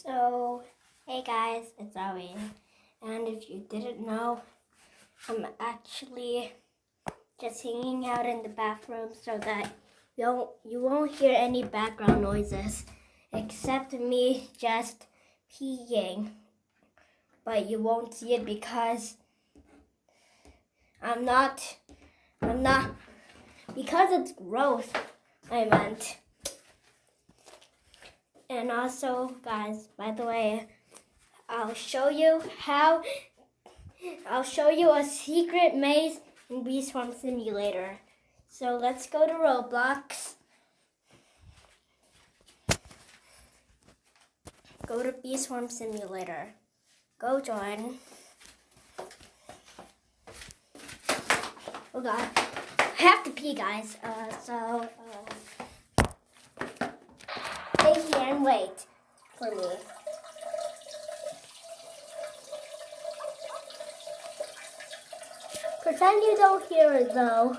So, hey guys, it's Owen. And if you didn't know, I'm actually just hanging out in the bathroom so that you won't hear any background noises except me just peeing. But you won't see it because because it's gross, I meant. And also, guys, by the way, I'll show you a secret maze in Bee Swarm Simulator. So let's go to Roblox. Go to Bee Swarm Simulator. Go join. Oh God, I have to pee, guys. Stay here and wait for me. Pretend you don't hear it though.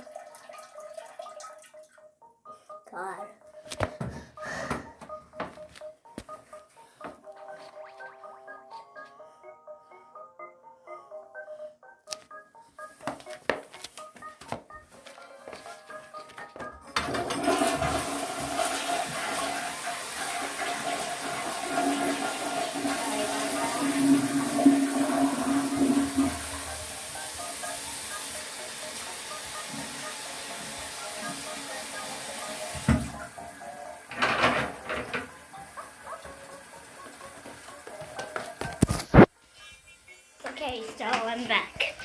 God. Okay, so I'm back.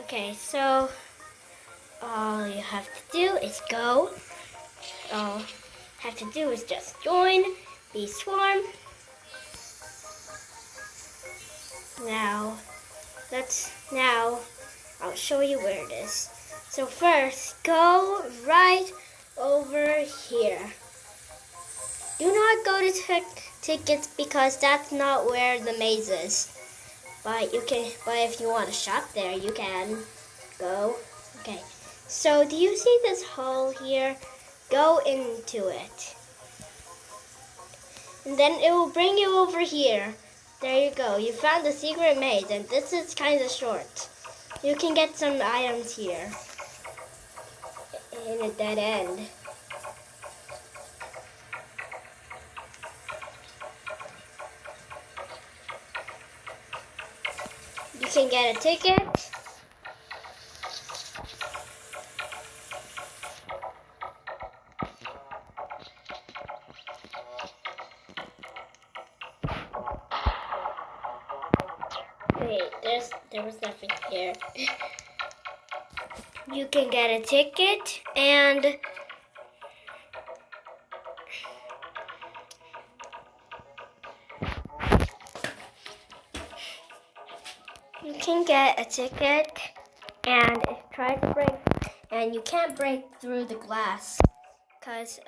Okay, so all you have to do is go. All you have to do is just join Bee Swarm. Now I'll show you where it is. So first, go right over here. Do not go to tickets because that's not where the maze is. But if you want to shop there, you can go. Okay. So do you see this hole here? Go into it. And then it will bring you over here. There you go. You found the secret maze, and this is kind of short. You can get some items here in a dead end. You can get a ticket. Wait, there was nothing here. You can get a ticket and try to break, and you can't break through the glass because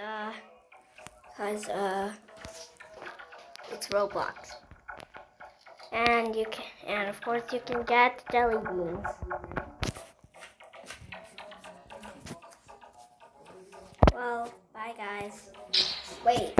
it's Roblox. And of course you can get jelly beans. Well, bye guys. Wait.